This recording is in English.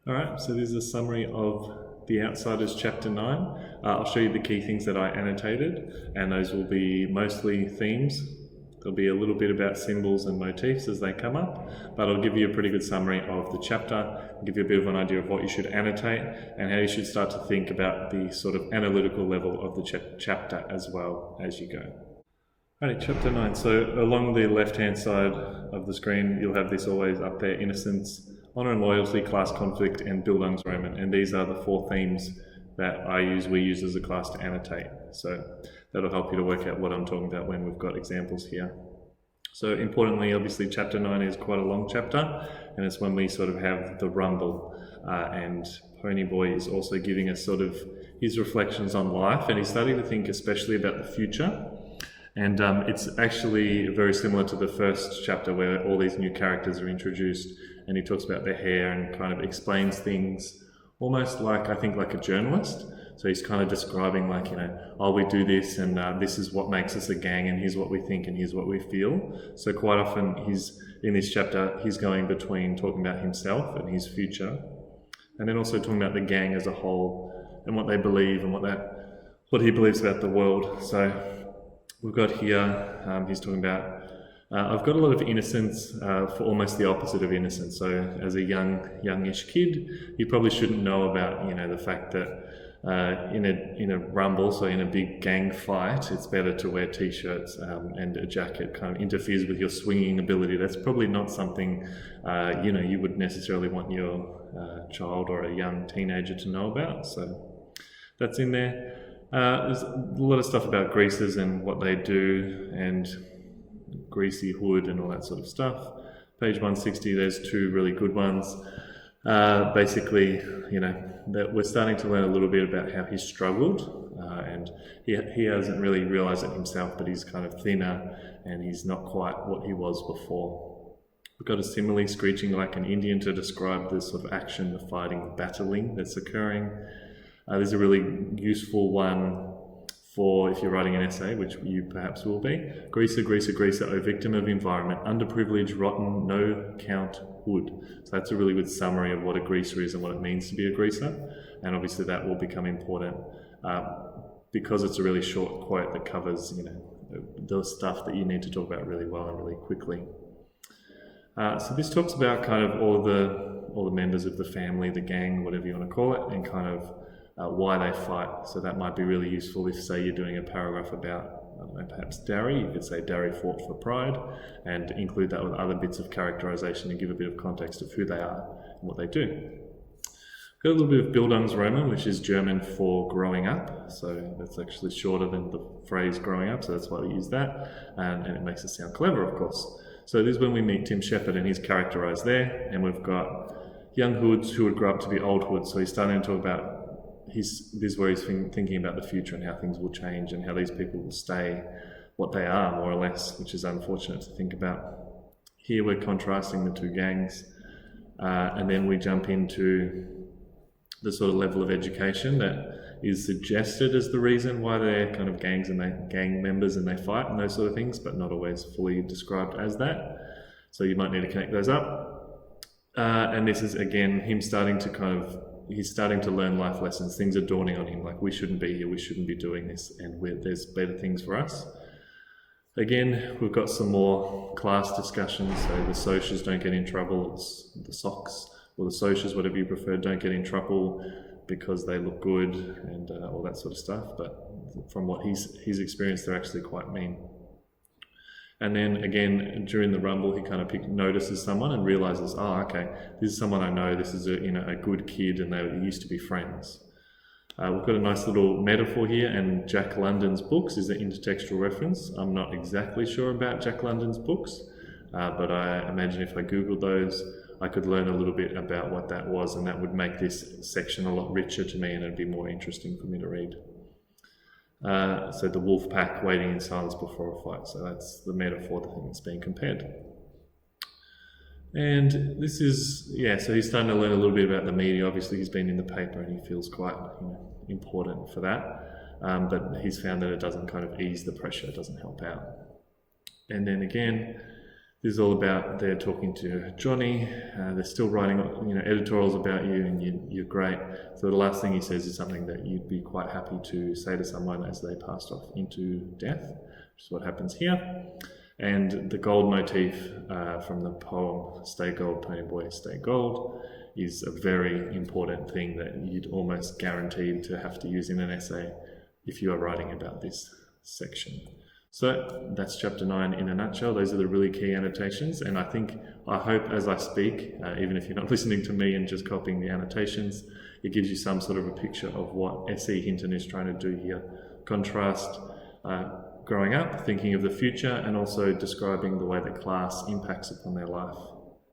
All right, so this is a summary of The Outsiders Chapter 9. I'll show you the key things that I annotated, and those will be mostly themes. There'll be a little bit about symbols and motifs as they come up, but I'll give you a pretty good summary of the chapter, give you a bit of an idea of what you should annotate and how you should start to think about the sort of analytical level of the chapter as well as you go. Alright, chapter 9. So along the left-hand side of the screen, you'll have this always up there: innocence, honour and loyalty, class conflict, and Bildungsroman. And these are the four themes that we use as a class to annotate. So that'll help you to work out what I'm talking about when we've got examples here. So importantly, obviously, chapter 9 is quite a long chapter, and it's when we sort of have the rumble, and Ponyboy is also giving us sort of his reflections on life, and he's starting to think especially about the future. And it's actually very similar to the first chapter where all these new characters are introduced, and he talks about their hair and kind of explains things almost like, I think, like a journalist. So he's kind of describing like, oh, we do this and this is what makes us a gang, and here's what we think and here's what we feel. So quite often in this chapter, he's going between talking about himself and his future, and then also talking about the gang as a whole and what they believe and what he believes about the world. So we've got here, he's talking about, I've got a lot of innocence for almost the opposite of innocence. So as a youngish kid, you probably shouldn't know about, the fact that in a rumble, so in a big gang fight, it's better to wear t-shirts and a jacket. Kind of interferes with your swinging ability. That's probably not something, you would necessarily want your child or a young teenager to know about. So that's in there. There's a lot of stuff about greasers and what they do, and greasy hood and all that sort of stuff. Page 160, there's two really good ones. Basically, that we're starting to learn a little bit about how he struggled, and he hasn't really realised it himself, but he's kind of thinner and he's not quite what he was before. We've got a simile, screeching like an Indian, to describe the sort of action, the fighting, the battling that's occurring. There's a really useful one for if you're writing an essay, which you perhaps will be. Greaser, greaser, greaser, oh victim of environment, underprivileged, rotten, no count hood. So that's a really good summary of what a greaser is and what it means to be a greaser. And obviously that will become important because it's a really short quote that covers, the stuff that you need to talk about really well and really quickly. So this talks about kind of all the members of the family, the gang, whatever you want to call it, and kind of why they fight. So that might be really useful if, say, you're doing a paragraph about, perhaps Darry. You could say Darry fought for pride, and include that with other bits of characterization and give a bit of context of who they are and what they do. Got a little bit of Bildungsroman, which is German for growing up. So that's actually shorter than the phrase growing up, so that's why we use that. And it makes it sound clever, of course. So this is when we meet Tim Shepherd, and he's characterized there, and we've got young hoods who would grow up to be old hoods. So he's starting to talk about this is where he's thinking about the future and how things will change and how these people will stay what they are, more or less, which is unfortunate to think about. Here we're contrasting the two gangs, and then we jump into the sort of level of education that is suggested as the reason why they're kind of gangs and gang members and they fight and those sort of things, but not always fully described as that. So you might need to connect those up. And this is, again, him starting to he's starting to learn life lessons. Things are dawning on him, like we shouldn't be here, we shouldn't be doing this, and there's better things for us. Again, we've got some more class discussions. So the socias don't get in trouble, it's the socks, or the socias, whatever you prefer, don't get in trouble because they look good and all that sort of stuff. But from what he's experienced, they're actually quite mean. And then again, during the rumble, he kind of notices someone and realizes, oh, okay, this is someone I know, this is a good kid, and they used to be friends. We've got a nice little metaphor here, and Jack London's books is an intertextual reference. I'm not exactly sure about Jack London's books, but I imagine if I Googled those, I could learn a little bit about what that was, and that would make this section a lot richer to me, and it'd be more interesting for me to read. So the wolf pack waiting in silence before a fight. So that's the metaphor, the thing that's being compared. And this is, so he's starting to learn a little bit about the media. Obviously he's been in the paper and he feels quite important for that. But he's found that it doesn't kind of ease the pressure, it doesn't help out. And then again, This is all about they're talking to Johnny. They're still writing, editorials about you, and you're great. So the last thing he says is something that you'd be quite happy to say to someone as they passed off into death, which is what happens here. And the gold motif from the poem "Stay Gold, Pony Boy, Stay Gold" is a very important thing that you'd almost guaranteed to have to use in an essay if you are writing about this section. So that's chapter 9 in a nutshell. Those are the really key annotations, and I hope as I speak, even if you're not listening to me and just copying the annotations, it gives you some sort of a picture of what S.E. Hinton is trying to do here. Contrast growing up, thinking of the future, and also describing the way that class impacts upon their life.